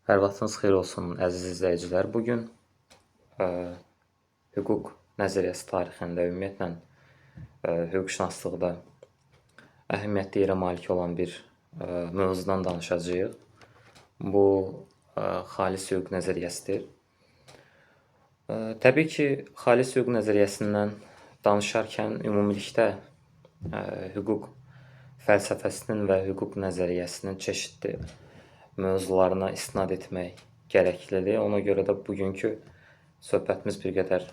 Hər vaxtınız xeyir olsun, əziz izləyicilər. Bugün hüquq nəzəriyyəsi tarixində, ümumiyyətlə hüquqşünaslıqda əhəmiyyətli yerə malik olan bir mövzudan danışacağıq. Bu xalis hüquq nəzəriyyəsidir. Təbii ki, xalis hüquq nəzəriyyəsindən danışarkən ümumilikdə hüquq fəlsəfəsinin və hüquq nəzəriyyəsinin çeşidli mövzularına istinad etmək gərəklidir. Ona görə də bugünkü söhbətimiz bir qədər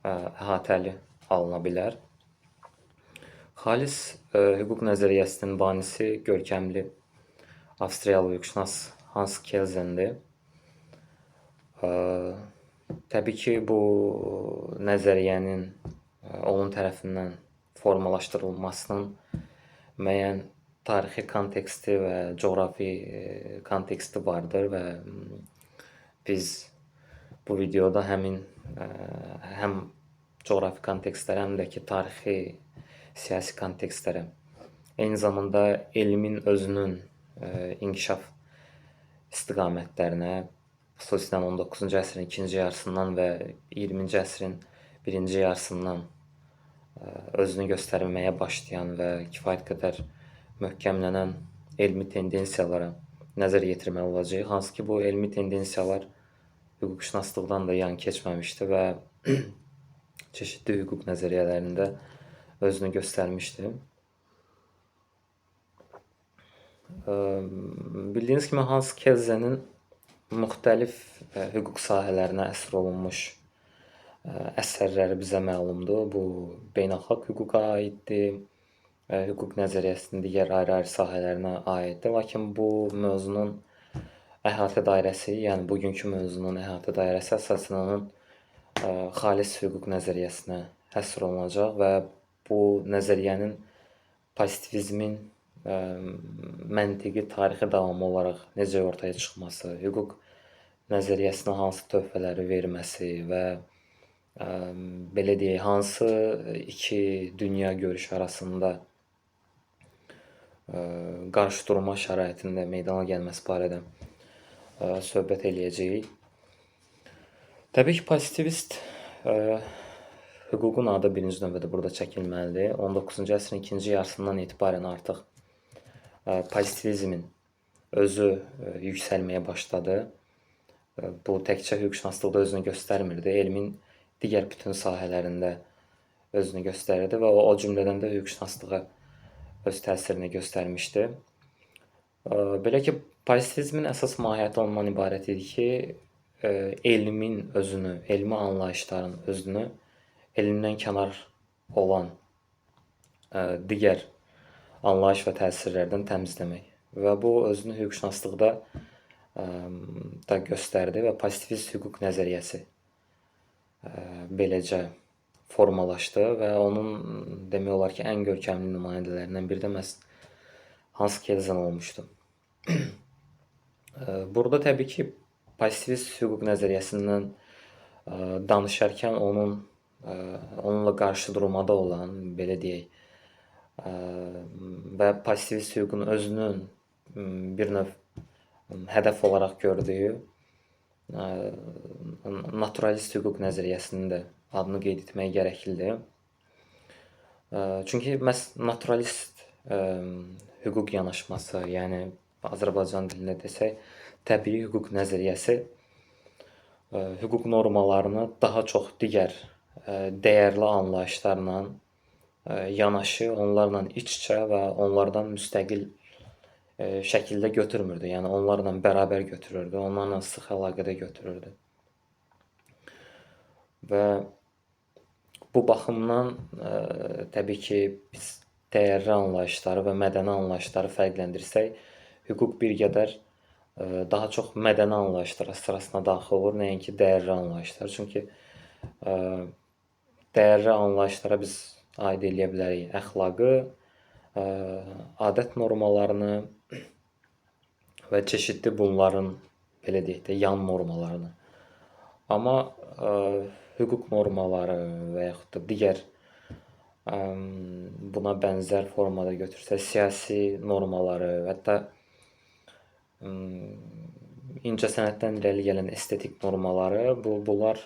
əhatəli alına bilər. Xalis hüquq nəzəriyyəsinin banisi görkəmli Avstriyalı hüquqşünas Hans Kelsendir. Təbii ki, bu nəzəriyyənin onun tərəfindən formalaşdırılmasının müəyyən tarixi konteksti və coğrafi konteksti vardır və biz bu videoda həm coğrafi kontekstlərə, həm də ki, tarixi, siyasi kontekstlərə, eyni zamanda elmin özünün inkişaf istiqamətlərinə, xüsusilə 19-cu əsrin ikinci yarısından və 20-ci əsrin birinci yarısından özünü göstərməyə başlayan və kifayət qədər möhkəmlənən elmi tendensiyalara nəzər yetirməli olacaq. Hansı ki, bu elmi tendensiyalar hüquqşünaslıqdan da yan keçməmişdi və çeşidli hüquq nəzəriyyələrində özünü göstərmişdi. Bildiyiniz kimi, Hans Kelsen'in müxtəlif hüquq sahələrinə əsr olunmuş əsərləri bizə məlumdur. Bu beynəlxalq hüquqa aiddir, hüquq nəzəriyyəsinin digər ayrı-ayrı sahələrinə aiddir. Lakin bu mövzunun əhatə dairəsi, yəni bugünkü mövzunun əhatə dairəsi əsasən onun xalis hüquq nəzəriyyəsinə həsr olunacaq və bu nəzəriyyənin pozitivizmin məntiqi, tarixi davamı olaraq necə ortaya çıxması, hüquq nəzəriyyəsinə hansı töhfələri verməsi və belə deyək, hansı iki dünya görüşü arasında qarşıdurma şəraitində meydana gəlməsi barədə söhbət eləyəcəyik. Təbii ki, pozitivist hüququn adı birinci növbədə burada çəkilməlidir. 19-cu əsrin ikinci yarısından etibarən artıq pozitivizmin özü yüksəlməyə başladı. Bu təkcə hüquqşünaslıqda özünü göstərmirdi, elmin digər bütün sahələrində özünü göstərirdi və o cümlədən də hüquqşünaslığa öz təsirini göstərmişdi. Belə ki, pozitivizmin əsas mahiyyəti ondan ibarət idi ki, elmin özünü, elmi anlayışların özünü elmdən kənar olan digər anlayış və təsirlərdən təmizləmək. Və bu özünü hüquqşünaslıqda da göstərdi və pozitivist hüquq nəzəriyyəsi beləcə formalaşdı və onun demək olar ki, ən görkəmli nümayəndələrindən biri də məhz Hans Kelsen olmuşdu. Burada təbii ki, pozitivist hüquq nəzəriyyəsindən danışarkən onunla qarşıdurmada olan, belə deyək, və pozitivist hüququn özünün bir növ hədəf olaraq gördüyü naturalist hüquq nəzəriyyəsinin də adını qeyd etmək gərəklidir. Çünki məhz naturalist hüquq yanaşması, yəni Azərbaycan dilində desək, təbii hüquq nəzəriyyəsi hüquq normalarını daha çox digər dəyərli anlayışlarla yanaşı, onlarla iç-içə və onlardan müstəqil şəkildə götürmürdü. Yəni onlarla bərabər götürürdü, onlarla sıx əlaqədə götürürdü. Və bu baxımdan təbii ki, biz dəyərli anlayışları və mədəni anlayışları fərqləndirsək, hüquq bir qədər daha çox mədəni anlayışlar sırasına daxil olur, nəinki dəyərli anlayışlar. Çünki dəyərli anlayışlara biz aid eləyə bilərik əxlaqı, adət normalarını və çeşidli bunların, belə deyək də, yan normalarını. Amma hüquq normaları və yaxud da digər buna bənzər formada götürsək, siyasi normaları, hətta incəsənətdən irəli gələn estetik normaları, bunlar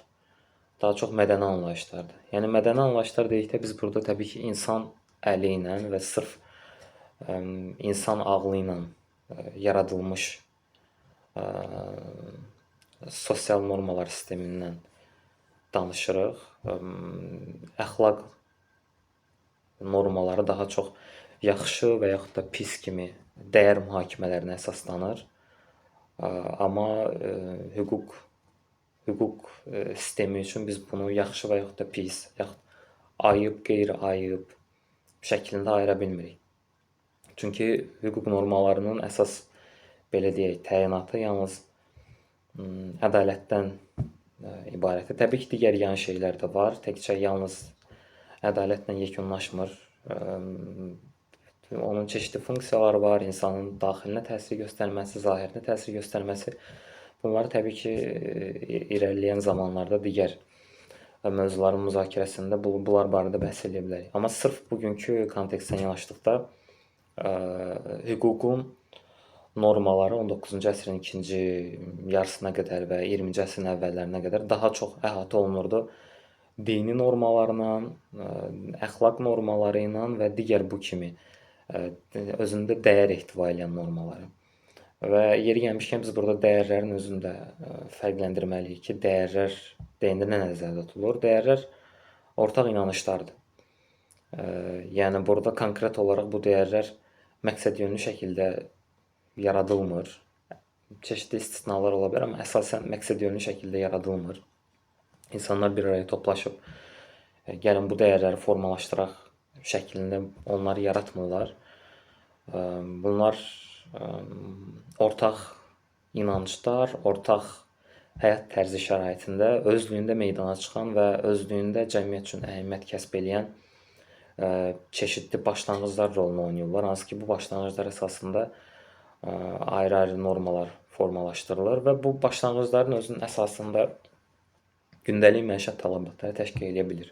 daha çox mədəni anlayışlardır. Yəni mədəni anlayışlar dedikdə biz burada təbii ki, insan əli ilə və sırf insan ağlı ilə yaradılmış sosial normalar sistemindən danışırıq. Əxlaq normaları daha çox yaxşı və yaxud da pis kimi dəyər mühakimələrinə əsaslanır. Amma hüquq sistemi üçün biz bunu yaxşı və yaxud da pis, yaxud ayıb, qeyri-ayıb şəklində ayıra bilmirik. Çünki hüquq normalarının əsas, belə deyək, təyinatı yalnız ədalətdən ibarətdir. Təbii ki, digər yan şeylər də var. Təkcə yalnız ədalətlə yekunlaşmır. Onun çeşitli funksiyaları var. İnsanın daxilinə təsir göstərməsi, zahirinə təsir göstərməsi. Bunları təbii ki, irəliləyən zamanlarda digər mövzuların müzakirəsində bunlar barədə bəhs edə bilərik. Amma sırf bugünkü kontekstdən yanaşdıqda hüququn normaları 19-cu əsrin ikinci yarısına qədər və 20-ci əsrin əvvəllərinə qədər daha çox əhatə olunurdu. Dini normalarla, əxlaq normaları ilə və digər bu kimi özündə dəyər ehtiva edən normaları. Və yeri gəlmişkən biz burada dəyərlərin özünü də fərqləndirməliyik ki, dəyərlər deyəndə nə nəzərdə tutulur? Dəyərlər ortaq inanışlardır. Yəni burada konkret olaraq bu dəyərlər məqsədyönlü şəkildə yaradılmır. Çeşitli istisnalar ola bilər, amma əsasən məqsədyönlü şəkildə yaradılmır. İnsanlar bir araya toplaşıb, gəlin bu dəyərləri formalaşdıraq şəklində onları yaratmırlar. Bunlar ortaq inanclar, ortaq həyat tərzi şəraitində özlüyündə meydana çıxan və özlüyündə cəmiyyət üçün əhəmiyyət kəsb edən çeşitli başlanğıclar rolunu oynayırlar. Hansı ki, bu başlanğıclar əsasında ayrı-ayrı normalar formalaşdırılır və bu başlanğıcların özünün əsasında gündəlik məişət tələbatları təşkil edə bilir.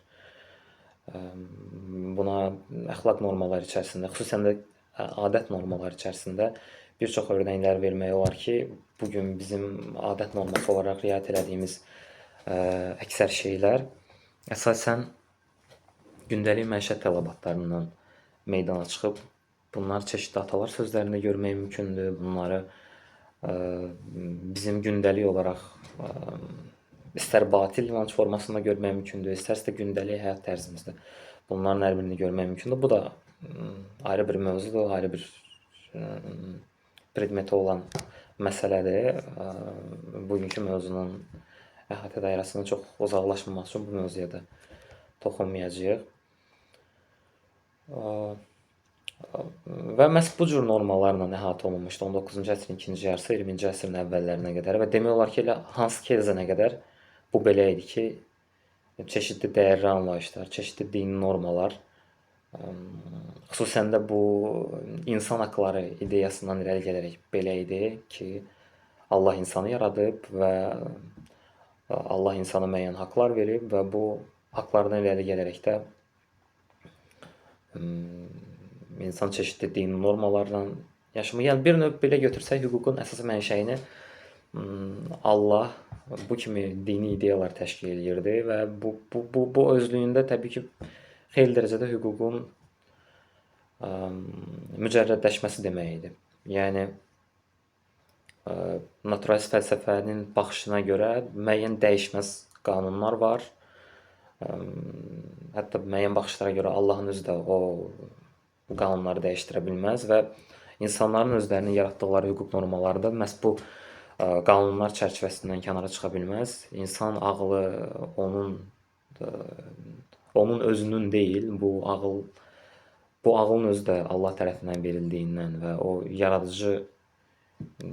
Buna əxlaq normaları içərisində, xüsusən də adət normaları içərisində bir çox örnəklər vermək olar ki, bugün bizim adət norması olaraq riayət etdiyimiz əksər şeylər əsasən gündəlik məişət tələbatlarından meydana çıxıb. Bunlar çeşitli atalar sözlərində görmək mümkündür. Bunları bizim gündəlik olaraq istər batil inanc formasında görmək mümkündür, istərsə də gündəlik həyat tərzimizdə bunların hər birini görmək mümkündür. Bu da ayrı bir mövzudur, ayrı bir predmeti olan məsələdir. Bugünkü mövzunun əhatə dairəsindən çox uzaqlaşmamaq üçün bu mövzuya da toxunmayacağıq. Və məhz bu cür normalarla əhatə olunmuşdu 19-cu əsrin ikinci yarısı, 20-ci əsrin əvvəllərinə qədər və demək olar ki, elə hansı ki elzənə qədər bu belə idi ki, çeşitli dəyərli anlayışlar, çeşitli dini normalar, xüsusən də bu insan haqları ideyasından irəli gələrək belə idi ki, Allah insanı yaradıb və Allah insana müəyyən haqlar verib və bu haqlardan irəli gələrək də insan çeşitli dini normalarla yaşamır. Yəni bir növ belə götürsək, hüququn əsas mənşəyini Allah bu kimi dini ideyalar təşkil edirdi və bu özlüyündə təbii ki, xeyli dərəcədə hüququn mücərrədləşməsi demək idi. Yəni naturalist fəlsəfənin baxışına görə müəyyən dəyişməz qanunlar var. Hətta müəyyən baxışlara görə Allahın özü də o qanunları dəyişdirə bilməz və insanların özlərinin yaratdıqları hüquq normaları da məhz bu qanunlar çərçivəsindən kənara çıxa bilməz. İnsan ağlı onun özünün deyil, bu ağlın özü də Allah tərəfindən verildiyindən və o yaradıcı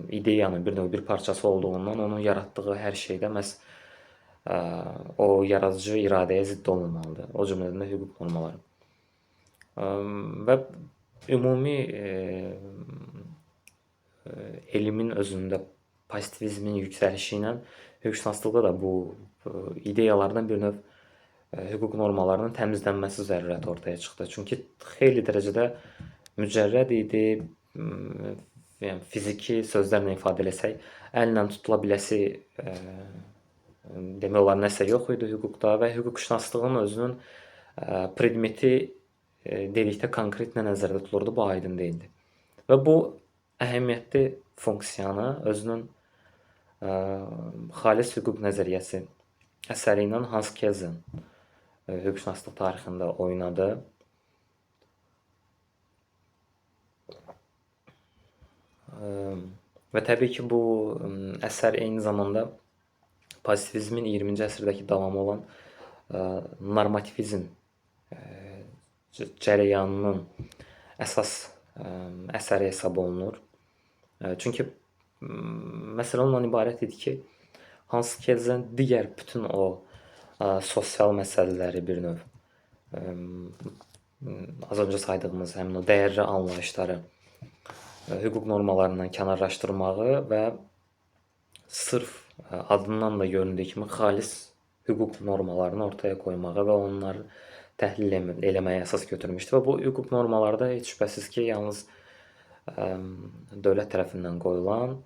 ideyanın bir növ bir parçası olduğundan onun yaratdığı hər şeydə məhz o yaradıcı iradəyə zidd olmamalıdır. O cümlədən də hüquq normaları. Və ümumi elmin özündə pozitivizmin yüksəlişi ilə hüquqşünaslıqda da bu ideyalardan bir növ hüquq normalarının təmizlənməsi zərurəti ortaya çıxdı. Çünki xeyli dərəcədə mücərrəd idi, yəni fiziki sözlərlə ifadə etsək, əllə tutula biləsi demək olar nəsə yox idi hüquqda və hüquqşünaslığın özünün predmeti dedikdə konkret nə nəzərdə tutulurdu, bu aydın deyildi. Və bu əhəmiyyətli funksiyanı özünün xalis hüquq nəzəriyyəsi əsəri ilə Hans Kelsen hüquqşünaslıq tarixində oynadı. Və təbii ki, bu əsər eyni zamanda pozitivizmin 20-ci əsrdəki davamı olan normativizm cərəyanının əsas əsəri hesab olunur. Çünki məsələ ondan ibarət idi ki, Hans Kelsen digər bütün o sosial məsələləri bir növ az öncə saydığımız həmin o dəyərli anlayışları hüquq normalarından kənarlaşdırmağı və sırf adından da göründüyü kimi xalis hüquq normalarını ortaya qoymağı və onları təhlil eləməyə əsas götürmüşdü. Və bu hüquq normalarında heç şübhəsiz ki, yalnız dövlət tərəfindən qoyulan,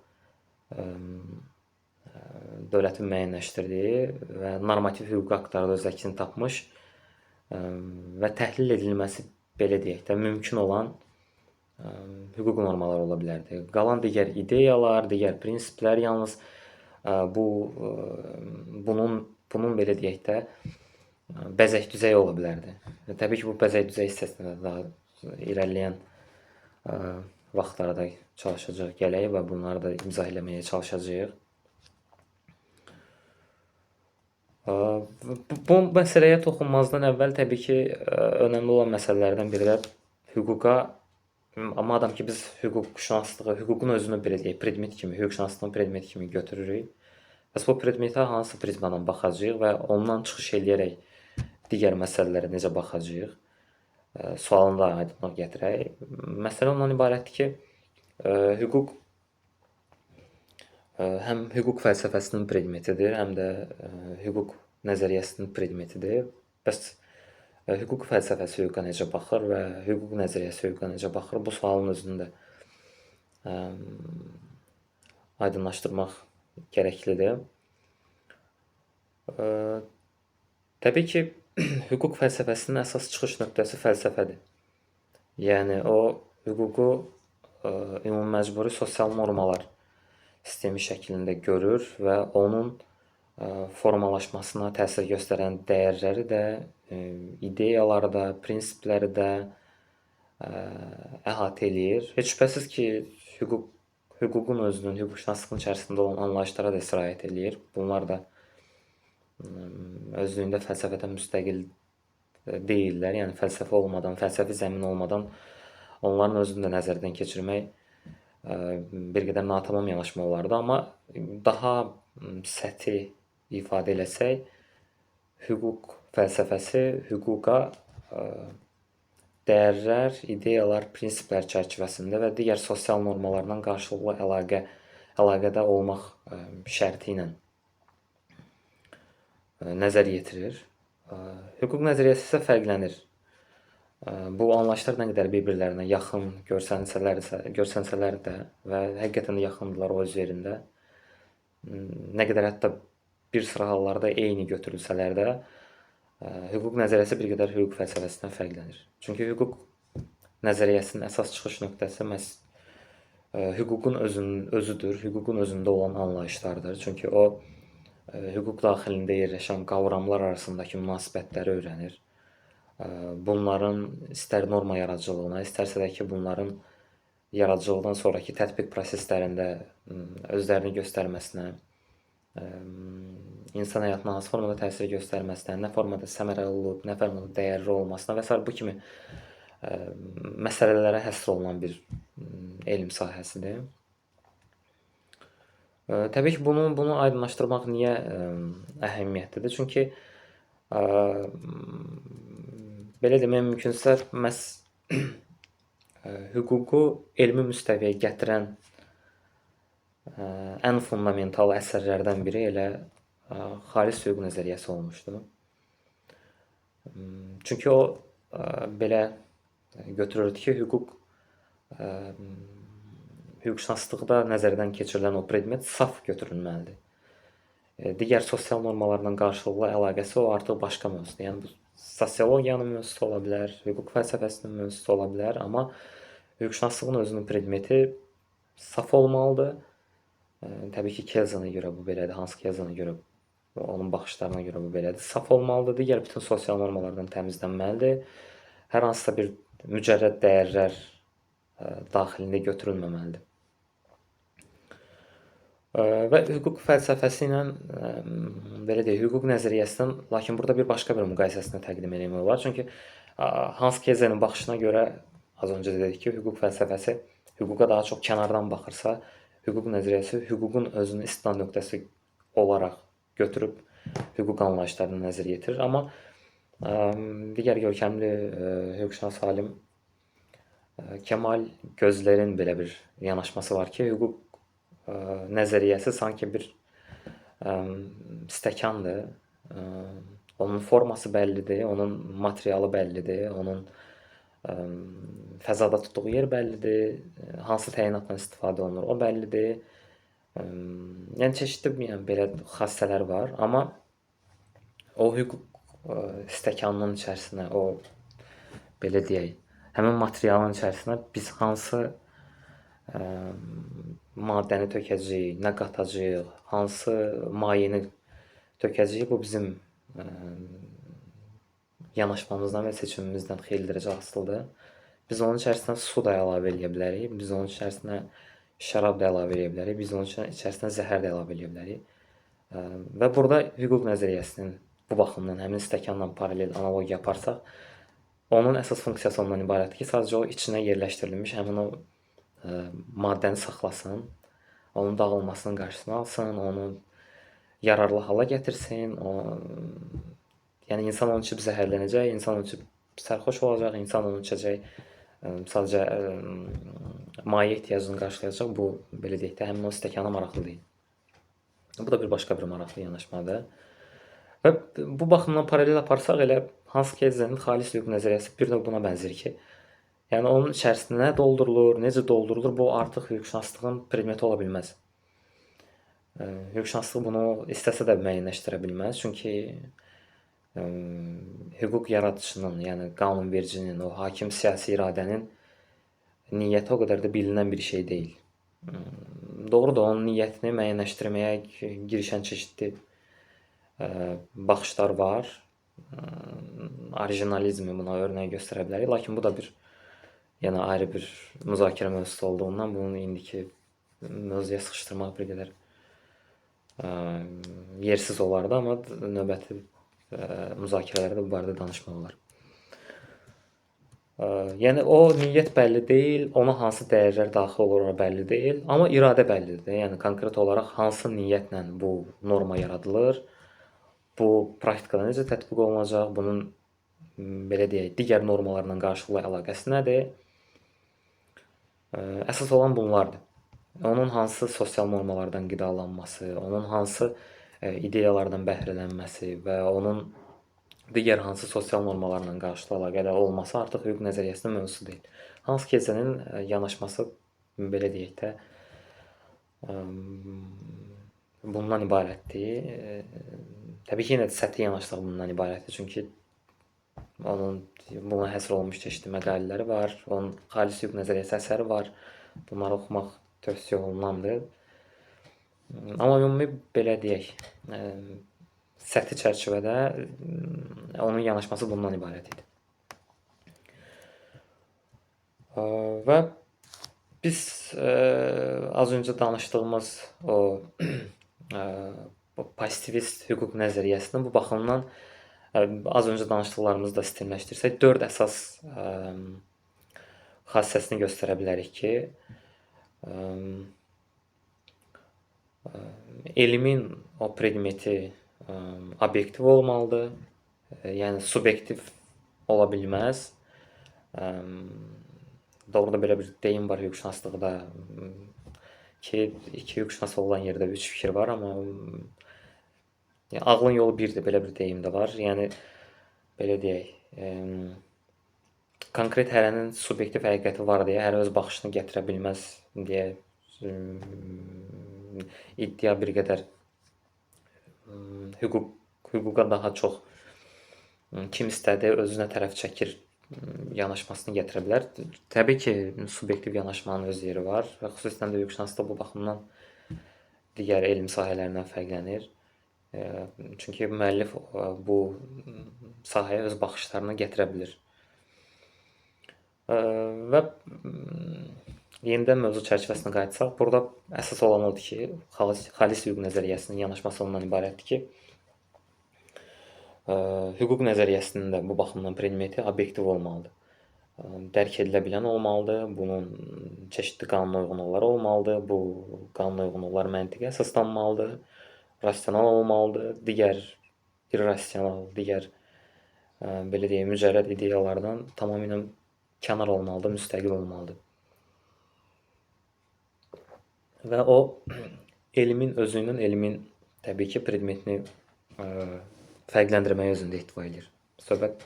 dövlətin müəyyənləşdirdiyi və normativ hüquq aktlarda öz əksini tapmış və təhlil edilməsi, belə deyək də, mümkün olan hüquq normaları ola bilərdi. Qalan digər ideyalar, digər prinsiplər yalnız bunun belə deyək də, bəzək-düzəyi ola bilərdi. Təbii ki, bu bəzək-düzəyi hissəsində daha irəliləyən vaxtlarda çalışacağıq gələk və bunları da izah eləməyə çalışacağıq. Bu məsələyə toxunmazdan əvvəl təbii ki, önəmli olan məsələlərdən biri də hüquqa, madam ki, biz hüquqşünaslığı, hüququn özünü belə deyək, predmet kimi, hüquqşünaslığın predmeti kimi götürürük. Bəs bu predmetə hansı prizmadan baxacağıq və ondan çıxış eləyərək digər məsələlərə necə baxacağıq? Sualını da aydınlıq gətirək. Məsələ ondan ibarətdir ki, hüquq həm hüquq fəlsəfəsinin predmetidir, həm də hüquq nəzəriyyəsinin predmetidir. Bəs hüquq fəlsəfəsi hüquqa necə baxır və hüquq nəzəriyyəsi hüquqa necə baxır? Bu sualın özünü də aydınlaşdırmaq gərəklidir. Təbii ki, hüquq fəlsəfəsinin əsas çıxış nöqtəsi fəlsəfədir. Yəni, o hüququ ümuməcburi sosial normalar sistemi şəklində görür və onun formalaşmasına təsir göstərən dəyərləri də, ideyaları da, prinsipləri də əhatə eləyir. Heç şübhəsiz ki, hüququn özünün, hüquqşünaslığın içərisində olan anlayışlara da sirayət eləyir. Bunlar da özlüyündə fəlsəfədən müstəqil deyirlər. Yəni, fəlsəfə olmadan, fəlsəfi zəmin olmadan onların özünü də nəzərdən keçirmək bir qədər natamam yanaşma olardı. Amma daha səthi ifadə eləsək, hüquq fəlsəfəsi hüquqa dəyərlər, ideyalar, prinsiplər çərçivəsində və digər sosial normalarla qarşılıqlı əlaqədə olmaq şərti ilə nəzər yetirir. Hüquq nəzəriyyəsi isə fərqlənir. Bu anlayışlar nə qədər bir-birlərinə yaxın görsənsələr də və həqiqətən də yaxındırlar o öz yerində, nə qədər hətta bir sıra hallarda eyni götürülsələr də, hüquq nəzəriyyəsi bir qədər hüquq fəlsəfəsindən fərqlənir. Çünki hüquq nəzəriyyəsinin əsas çıxış nöqtəsi məhz hüququn özüdür, hüququn özündə olan anlayışlardır. Çünki o, hüquq daxilində yerləşən qavramlar arasındakı münasibətləri öyrənir. Bunların istər norma yaradıcılığına, istərsə də ki, bunların yaradıcılıqdan sonraki tətbiq proseslərində özlərini göstərməsinə, insan həyatına hansı formada təsir göstərməsinə, nə formada səmərəli olub, nə formada dəyərli olmasına və s. bu kimi məsələlərə həsr olunan bir elm sahəsidir. Təbii ki, bunu aydınlaşdırmaq niyə əhəmiyyətlidir? Çünki belə demək mümkünsə, məhz hüququ elmi müstəviyə gətirən ən fundamental əsərlərdən biri elə xalis hüquq nəzəriyyəsi olmuşdu. Çünki o belə götürürdü ki, hüquqşünaslıqda nəzərdən keçirilən o predmet saf götürülməlidir. Digər sosial normalarla qarşılıqlı əlaqəsi o artıq başqa mövzudur. Yəni bu sosiologiyanın mövzusu ola bilər, hüquq fəlsəfəsinin mövzusu ola bilər, amma hüquqşünaslığın özünün predmeti saf olmalıdır. Təbii ki, Kelzana görə bu belədir, Hans Kelzana görə, onun baxışlarına görə bu belədir. Saf olmalıdır, digər bütün sosial normalardan təmizlənməlidir. Hər hansısa bir mücərrəd dəyərlər daxilində götürülməməlidir. Və hüquq fəlsəfəsi ilə, belə deyək, hüquq nəzəriyyəsindən, lakin burada başqa bir müqayisəsini təqdim etmək olar. Çünki Hans Kelzenin baxışına görə, az öncə dedik ki, hüquq fəlsəfəsi hüquqa daha çox kənardan baxırsa, hüquq nəzəriyyəsi hüququn özünü istinad nöqtəsi olaraq götürüb hüquq anlayışlarını nəzərə yetirir. Amma digər görkəmli hüquqşünas alim Kemal Gözler'in belə bir yanaşması var ki, hüquq nəzəriyyəsi sanki bir stəkandır. Onun forması bəllidir, onun materialı bəllidir, onun fəzada tutduğu yer bəllidir, hansı təyinatla istifadə olunur, o bəllidir. Yəni çeşidli belə xassələr var, amma o hüquq stəkanının içərisinə, o belə deyək, həmin materialın içərisinə biz hansı maddəni tökəcəyik, nə qatacağıq, hansı mayeni tökəcəyik, bu bizim yanaşmamızdan və seçimimizdən xeyli dərəcə asılıdır. Biz onun içərisinə su da əlavə edə bilərik, biz onun içərisinə şərab da əlavə edə bilərik, biz onun içərisinə zəhər də əlavə edə bilərik. Və burada hüquq nəzəriyyəsinin bu baxımdan həmin stəkanla paralel analogiya yaparsaq, onun əsas funksiyası ondan ibarətdir ki, sadəcə o içinə yerləşdirilmiş həmin o maddəni saxlasın, onun dağılmasının qarşısını alsın, onu yararlı hala gətirsin. Yəni insan onu içib zəhərlənəcək, insan onu içib sərxoş olacaq, insan onu içəcək, sadəcə maye ehtiyacını qarşılayacaq. Bu, belə deyək də, həmin o stəkana maraqlı deyil. Bu da başqa bir maraqlı yanaşmadır. Və bu baxımdan paralel aparsaq, elə Hans Kelzenin xalis hüquq nəzəriyyəsi bir növ buna bənzər ki, yəni onun içərisində nə doldurulur, necə doldurulur, bu artıq hüquqşünaslığın predmeti ola bilməz. Hüquqşünaslıq bunu istəsə də müəyyənləşdirə bilməz, çünki hüquq yaradıcının, yəni qanunvericinin, o hakim siyasi iradənin niyyəti o qədər də bilinən bir şey deyil. Doğrudur, onun niyyətini müəyyənləşdirməyə girişən çeşidli baxışlar var. Orijinalizmi buna örnək göstərə bilərik, lakin bu da yəni ayrı bir müzakirə mövzusu olduğundan bunu indiki mövzuya sıxışdırmaq bir qədər yersiz olardı, amma növbəti müzakirələrdə bu barədə danışmaq olar. Yəni o niyyət bəlli deyil, ona hansı dəyərlər daxil olur bəlli deyil, amma iradə bəllidir. Yəni konkret olaraq hansı niyyətlə bu norma yaradılır, bu praktikada necə tətbiq olunacaq, bunun belə deyək, digər normalarla qarşılıqlı əlaqəsi nədir? Əsas olan bunlardır. Onun hansı sosial normalardan qidalanması, onun hansı ideyalardan bəhrələnməsi və onun digər hansı sosial normalarla qarşılıqlı əlaqədə olması artıq hüquq nəzəriyyəsinin mövzusu deyil. Hans Kelzenin yanaşması, belə deyək də, bundan ibarətdir. Təbii ki, yenə də səthi yanaşlıq bundan ibarətdir, çünki onun buna həsr olunmuş çeşidli məqalələri var, onun xalis hüquq nəzəriyyəsi əsəri var, bunları oxumaq tövsiyə olunandır. Amma ümumi belə deyək, səthi çərçivədə onun yanaşması bundan ibarət idi. Və biz az öncə danışdığımız o pozitivist hüquq nəzəriyyəsinin bu baxımdan az öncə danışdıqlarımızı da sistemləşdirsək, 4 əsas xassəsini göstərə bilərik ki, elmin o predmeti obyektiv olmalıdır, yəni subyektiv ola bilməz. Doğruda belə bir deyim var hüquqşünaslıqda ki, 2 hüquqşünas olan yerdə 3 fikir var, amma ağlın yolu birdir, belə bir deyim də var. Yəni, belə deyək, konkret hərənin subyektiv həqiqəti var deyə, hərə öz baxışını gətirə bilməz deyə iddia bir qədər hüquqa daha çox kim istədi özünə tərəf çəkir yanaşmasını gətirə bilər. Təbii ki, subyektiv yanaşmanın öz yeri var və xüsusən də hüquqşünaslıq bu baxımdan digər elm sahələrindən fərqlənir. Çünki müəllif bu sahəyə öz baxışlarını gətirə bilir. Və yenidən mövzu çərçivəsinə qayıtsaq, burada əsas olan odur ki, xalis hüquq nəzəriyyəsinin yanaşması ondan ibarətdir ki, hüquq nəzəriyyəsinin də bu baxımdan predmeti obyektiv olmalıdır. Dərk edilə bilən olmalıdır, bunun çeşidli qanuna uyğunluqları olmalıdır, bu qanuna uyğunluqlar məntiqə əsaslanmalıdır, rasional olmalıdır, digər irrasional, digər belə deyək, mücərrəd ideyalardan tamamilə kənar olmalıdır, müstəqil olmalıdır. Və o elmin özündən elmin təbii ki, predmetini fərqləndirməyə özündə ehtiva edir. Söhbət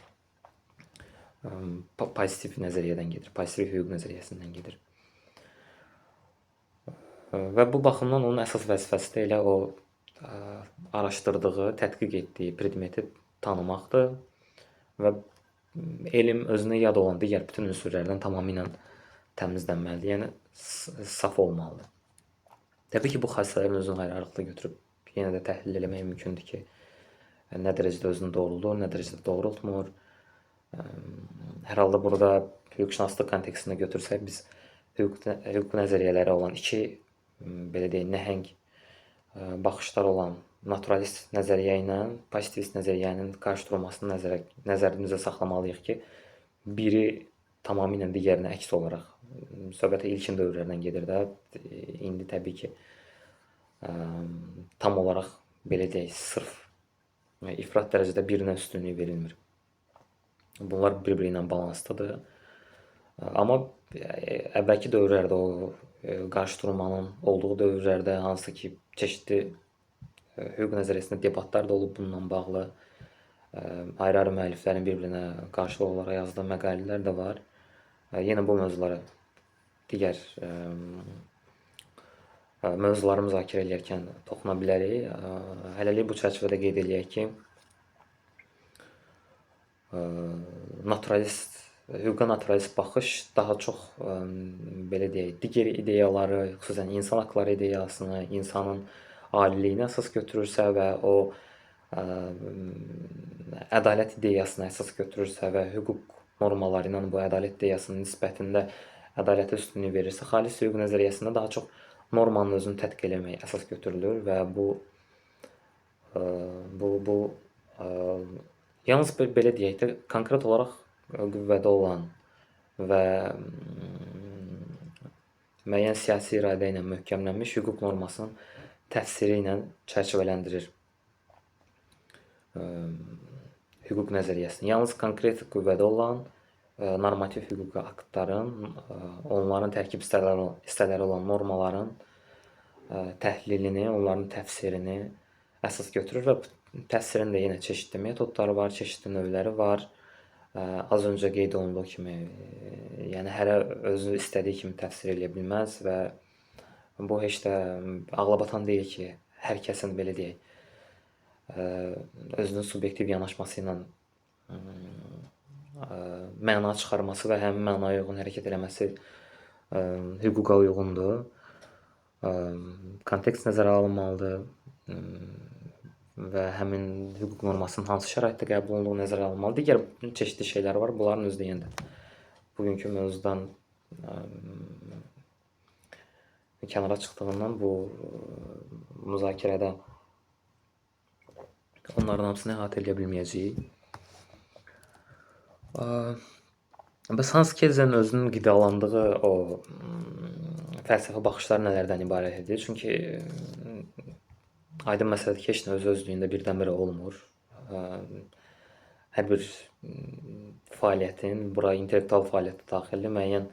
pozitiv nəzəriyyədən gedir, pozitiv hüquq nəzəriyyəsindən gedir. Və bu baxımdan onun əsas vəzifəsi də elə o araşdırdığı, tədqiq etdiyi predmeti tanımaqdır və elm özünə yad olan digər bütün ünsürlərdən tamamilə təmizlənməlidir, yəni saf olmalıdır. Təbii ki, bu xassələrin özünü ayrı-ayrılıqda götürüb yenə də təhlil eləmək mümkündür ki, nə dərəcədə özünü doğruldur, nə dərəcədə doğrultmur. Hər halda burada hüquqşünaslıq kontekstində götürsək, biz hüquq nəzəriyyələri olan iki, belə deyək, nəhəng baxışlar olan naturalist nəzəriyyə ilə pozitivist nəzəriyyənin qarşıdurulmasını nəzərimizə saxlamalıyıq ki, biri tamamilə digərinə əks olaraq, söhbət ilkin dövrlərdən gedir də, indi təbii ki, tam olaraq, belə deyək, sırf ifrat dərəcədə birinə üstünlük verilmir. Bunlar bir-biri ilə balanslıdır. Amma əvvəlki dövrlərdə o qarşıdurulmanın olduğu dövrlərdə hansı ki, çeşidli hüquq nəzəriyyəsində debatlar da olub bununla bağlı. Ayrı-ayrı müəlliflərin bir-birinə qarşılıq olaraq yazdığı məqalələr də var. Yenə bu mövzulara digər mövzuları müzakirə edərkən toxuna bilərik. Hələlik bu çərçivədə qeyd edək ki, hüquqa naturalist baxış daha çox, belə deyək, digər ideyaları, xüsusən insan haqları ideyasını, insanın aliliyini əsas götürürsə və o ədalət ideyasına əsas götürürsə və hüquq normaları ilə bu ədalət ideyasının nisbətində ədalətə üstünlük verirsə, xalis hüquq nəzəriyyəsində daha çox normanın özünü tədqiq eləmək əsas götürülür və bu yalnız belə deyək də, konkret olaraq qüvvədə olan və müəyyən siyasi iradə ilə möhkəmlənmiş hüquq normasının təfsiri ilə çərçivələndirir hüquq nəzəriyyəsini. Yalnız konkret qüvvədə olan normativ hüquqi aktların, onların tərkib hissələri olan normaların təhlilini, onların təfsirini əsas götürür və təfsirin də yenə çeşidli metodları var, çeşidli növləri var. Az öncə qeyd olunduğu kimi, yəni hərə özü istədiyi kimi təfsir eləyə bilməz və bu heç də ağlabatan deyil ki, hər kəsin belə deyək, özünün subyektiv yanaşması ilə məna çıxarması və həmin mənaya uyğun hərəkət eləməsi hüquqa uyğundur. Kontekst nəzərə alınmalıdır və həmin hüquq normasının hansı şəraitdə qəbul olunduğu nəzərə alınmalı. Digər çeşidli şeylər var. Bunların özü deyəndə bugünkü mövzudan kənara çıxdığından bu müzakirədə onların hamısını əhatə edə bilməyəcəyik. Bəs Hans Kelsen özünün qidalandığı o fəlsəfi baxışlar nələrdən ibarət edir? Çünki aydın məsələdir ki, heç nə öz-özlüyündə birdən-birə olmur. Hər bir fəaliyyətin, bura intellektual fəaliyyət daxildir, müəyyən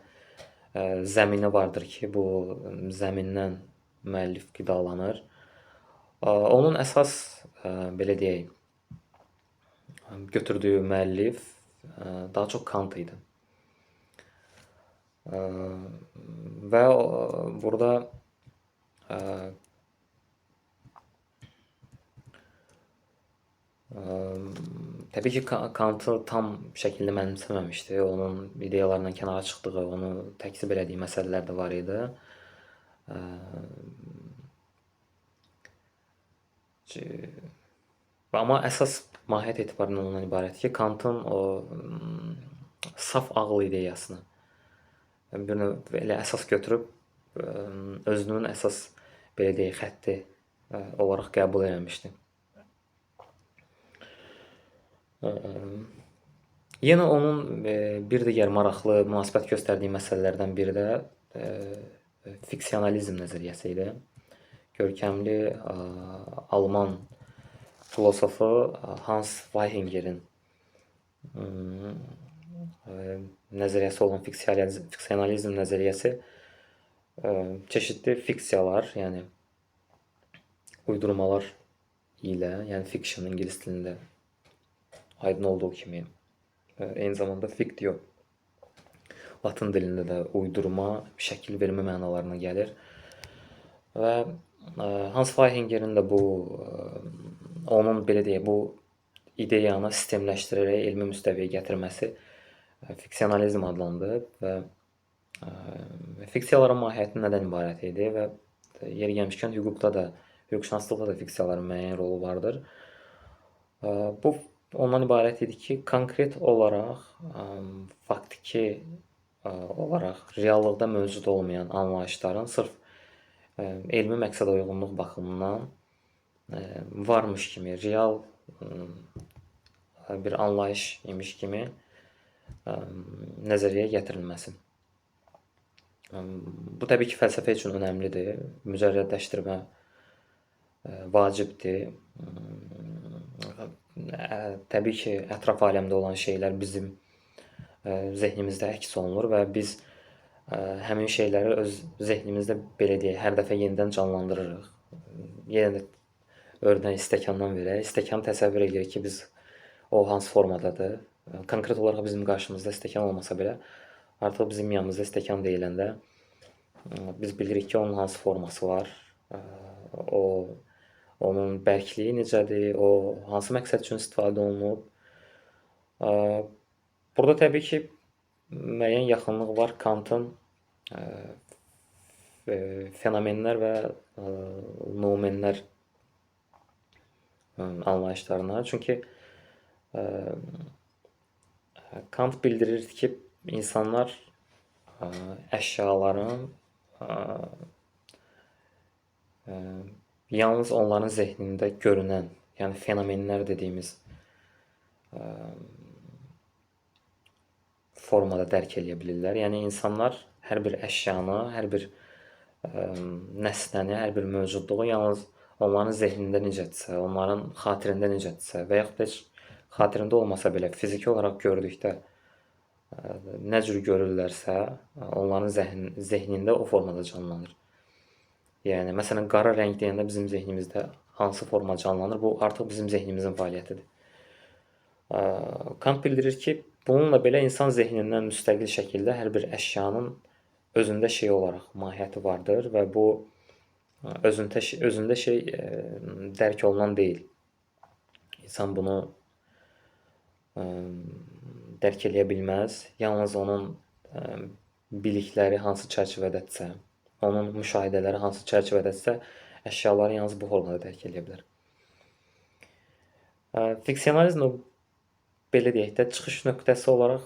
zəmini vardır ki, bu zəmindən müəllif qidalanır. Onun əsas, belə deyək, götürdüyü müəllif daha çox Kant idi. Və burada Təbii ki, Kantı tam şəkildə mənimsəməmişdi. Onun ideyalarından kənara çıxdığı, onu təkzib elədiyi məsələlər də var idi. Amma əsas mahiyyət etibarından ondan ibarət ki, Kantın o saf ağıl ideyasını bir növ elə əsas götürüb özünün əsas belə deyək xətti olaraq qəbul eləmişdi. Yenə onun bir digər maraqlı münasibət göstərdiyi məsələlərdən biri də fiksionalizm nəzəriyyəsi idi. Görkəmli Alman filosofu Hans Weihingerin nəzəriyyəsi olan fiksionalizm nəzəriyyəsi çeşidli fiksiyalar, yəni uydurmalar ilə, yəni fiction ingilis dilində aydın olduğu kimi, eyni zamanda fiktio latın dilində də uydurma, şəkil vermə mənalarına gəlir. Və Hans Weihingerin də bu, onun belə deyək, bu ideyanı sistemləşdirərək elmi müstəviyə gətirməsi fiksionalizm adlandı və fiksiyaların mahiyyəti nədən ibarət idi və yeri gəlmişkən hüquqda da, hüquqşünaslıqda da fiksiyaların müəyyən rolu vardır. Bu ondan ibarət idi ki, konkret olaraq, faktiki olaraq reallıqda mövcud olmayan anlayışların sırf elmi məqsədə uyğunluq baxımından varmış kimi, real bir anlayış imiş kimi nəzəriyyəyə gətirilməsi. Bu təbii ki, fəlsəfə üçün önəmlidir. Mücərrədləşdirmə vacibdir. Təbii ki, ətraf aləmdə olan şeylər bizim zehnimizdə əks olunur və biz həmin şeyləri öz zehnimizdə belə deyək, hər dəfə yenidən canlandırırıq. Yenə də örnək stəkandan verək. Stəkanı təsəvvür edirik ki, biz o hansı formadadır. Konkret olaraq bizim qarşımızda stəkan olmasa belə, artıq bizim yanımızda stəkan deyiləndə biz bilirik ki, onun hansı forması var, onun bərkliyi necədir, o hansı məqsəd üçün istifadə olunub. Burada təbii ki, müəyyən yaxınlıq var Kantın fenomenlər və noumenlər anlayışlarına. Çünki Kant bildirir ki, insanlar əşyaların yalnız onların zehnində görünən, yəni fenomenlər dediyimiz formada dərk eləyə bilirlər. Yəni insanlar hər bir əşyanı, hər bir nəsnəni, hər bir mövcudluğu yalnız onların zehnində necədirsə, onların xatirində necədirsə və yaxud da heç xatirində olmasa belə fiziki olaraq gördükdə nə cür görürlərsə, onların zehnində o formada canlanır. Yəni, məsələn, qara rəng deyəndə bizim zehnimizdə hansı forma canlanır? Bu, artıq bizim zehnimizin fəaliyyətidir. Kant bildirir ki, bununla belə insan zehnindən müstəqil şəkildə hər bir əşyanın özündə şey olaraq mahiyyəti vardır və bu özündə şey dərk olunan deyil. İnsan bunu dərk eləyə bilməz. Yalnız onun bilikləri hansı çərçivədədirsə, onun müşahidələri hansı çərçivədədirsə, əşyaları yalnız bu formada dərk eləyə bilər. Fiksionalizm belə deyək də, çıxış nöqtəsi olaraq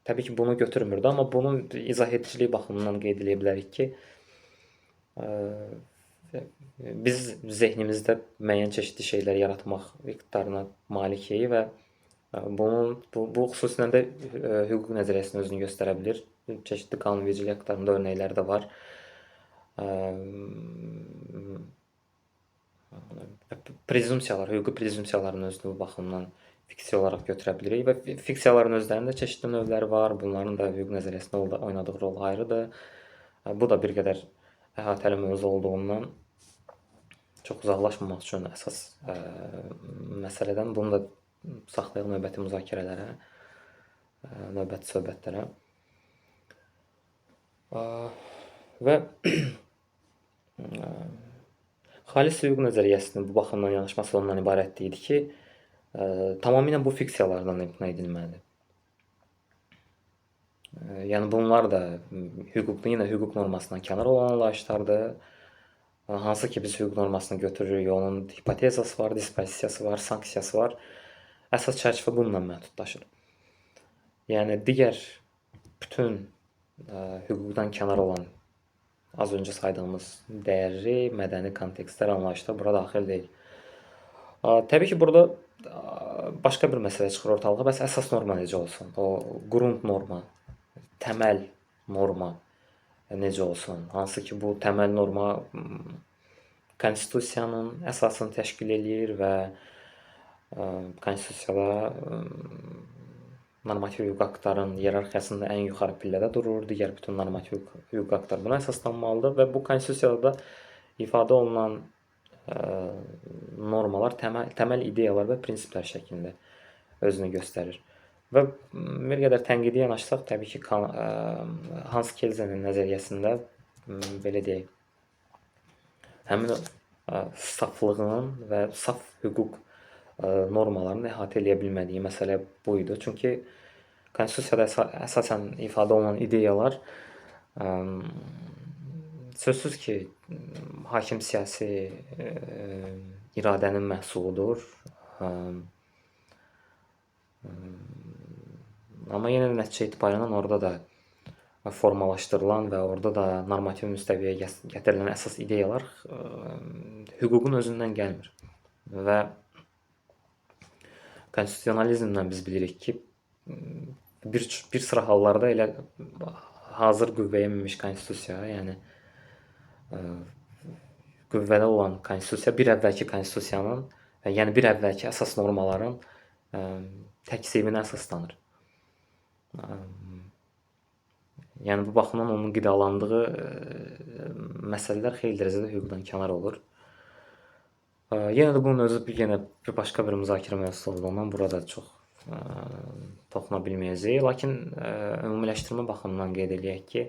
təbii ki, bunu götürmürdü, amma bunun izah ediciliyi baxımından qeyd edə bilərik ki, biz zehnimizdə müəyyən çeşidli şeylər yaratmaq iqtidarına malikik və bu xüsusilə də hüquq nəzəriyyəsinin özünü göstərə bilir. Çeşidli qanunvericilik aktlarında örnəkləri də var. Prezumsiyalar, hüquqi prezumsiyaların özünü bu baxımdan fiksiya olaraq götürə bilirik və fiksiyaların özlərində çeşidli növləri var. Bunların da hüquq nəzəriyyəsində oynadığı rol ayrıdır. Bu da bir qədər əhatəli mövzu olduğundan çox uzaqlaşmamaq üçün əsas məsələdən bunu da saxlayaq növbəti müzakirələrə, növbəti söhbətlərə. Və xalis hüquq nəzəriyyəsinin bu baxımdan yanaşması ondan ibarət idi ki, tamamilə bu fiksiyalardan imtina edilməlidir. Yəni bunlar da yenə hüquq normasından kənar olan anlayışlardır. Hansı ki biz hüquq normasını götürürük, onun hipotezası var, dispozisiyası var, sanksiyası var. Əsas çərçivə bununla məhdudlaşır. Yəni digər bütün hüquqdan kənar olan az öncə saydığımız dəyərli, mədəni kontekstlər, anlayışlar bura daxil deyil. Təbii ki, burada başqa bir məsələ çıxır ortalığa. Bəs əsas norma necə olsun? O qrund norma, təməl norma necə olsun? Hansı ki, bu təməl norma konstitusiyanın əsasını təşkil eləyir və konstitusiyada normativ hüquq aktların iyerarxiyasında ən yuxarı pillədə durur. Digər bütün normativ hüquq aktlar buna əsaslanmalıdır və bu konstitusiyada ifadə olunan normalar təməl ideyalar və prinsiplər şəklində özünü göstərir. Və bir qədər tənqidi yanaşsaq, təbii ki, Hans Kelzenin nəzəriyyəsində belə deyək, həmin saflığının və saf hüquq normalarını əhatə edə bilmədiyi məsələ bu idi. Çünki konstitusiyada əsasən ifadə olunan ideyalar sözsüz ki, hakim siyasi iradənin məhsuludur. Amma yenə də nəticə etibarən orada da formalaşdırılan və orada da normativ müstəviyə gətirilən əsas ideyalar hüququn özündən gəlmir. Və konstitusionalizmdən biz bilirik ki, bir sıra hallarda elə hazır qüvvəyə minmiş konstitusiya, yəni qüvvədə olan konstitusiya bir əvvəlki konstitusiyanın, yəni bir əvvəlki əsas normaların təksibinə əsaslanır. Yəni bu baxımdan onun qidalandığı məsələlər xeyli dərəcədə hüquqdan kənar olur. Yenə də bunun özü bir başqa bir müzakirə mövzusu olduğundan burada çox toxuna bilməyəcəyik. Lakin ümumiləşdirmə baxımından qeyd edək ki,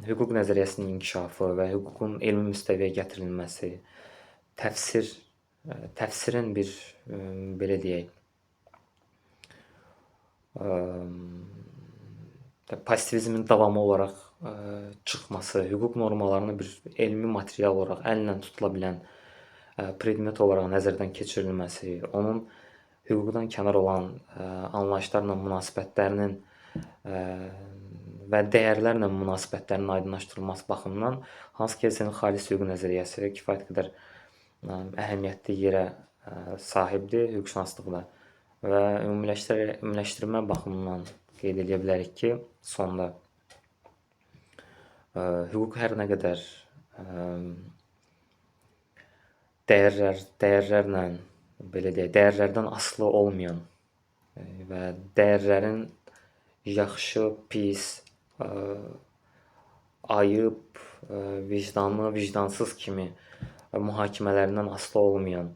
hüquq nəzəriyyəsinin inkişafı və hüququn elmi müstəviyə gətirilməsi, təfsirin bir belə deyək, pozitivizmin davamı olaraq çıxması, hüquq normalarını bir elmi material olaraq əllə tutula bilən predmet olaraq nəzərdən keçirilməsi, onun hüquqdan kənar olan anlayışlarla münasibətlərinin və dəyərlərlə münasibətlərinin aydınlaşdırılması baxımından Hans Kelzenin xalis hüquq nəzəriyyəsi kifayət qədər əhəmiyyətli yerə sahibdir hüquqşünaslıqda və ümumiləşdirmə baxımından qeyd edə bilərik ki, sonda hüquq hər nə qədər dəyərlərlə, belə deyək, dəyərlərdən asılı olmayan və dəyərlərin yaxşı, pis, ayıb, vicdanlı, vicdansız kimi mühakimələrindən asılı olmayan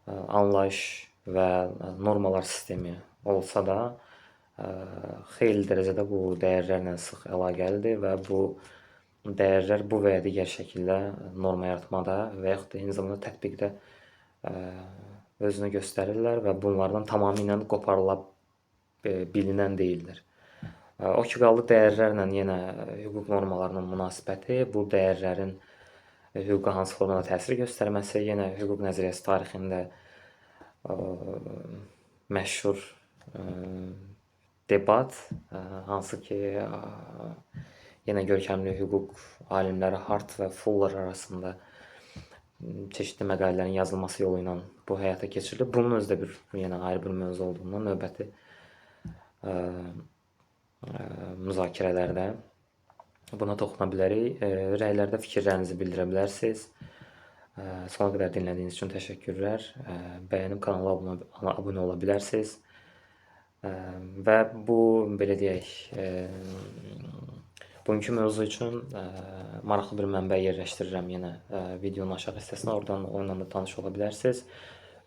anlayış və normalar sistemi olsa da, xeyli dərəcədə bu dəyərlərlə sıx əlaqəlidir və bu dəyərlər bu və ya digər şəkildə norma yaratmada və yaxud da eyni zamanda tətbiqdə özünü göstərirlər və bunlardan tamamilə qoparıla bilinən deyildir. O ki qaldı dəyərlərlə yenə hüquq normalarının münasibəti, bu dəyərlərin hüquqa hansı formada təsir göstərməsi, yenə hüquq nəzəriyyəsi tarixində məşhur debat, hansı ki, yenə görkəmli hüquq alimləri Hart və Fuller arasında çeşitli məqalələrin yazılması yolu ilə bu həyata keçirilir. Bunun özü də yenə ayrı bir mövzu olduğundan növbəti müzakirələrdə buna toxuna bilərik. Rəylərdə fikirlərinizi bildirə bilərsiniz. Sona qədər dinlədiyiniz üçün təşəkkürlər. Bəyənib kanala abunə ola bilərsiniz. Və bu, belə deyək, bugünkü mövzu üçün maraqlı bir mənbə yerləşdirirəm yenə videonun aşağı hissəsinə, oradan onunla da tanış ola bilərsiniz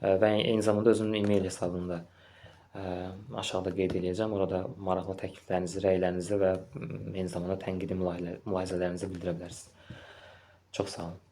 və eyni zamanda özümün e-mail hesabında aşağıda qeyd edəcəm. Orada maraqlı təkliflərinizi, rəylərinizi və eyni zamanda tənqidi mülahizələrinizi bildirə bilərsiniz. Çox sağ olun.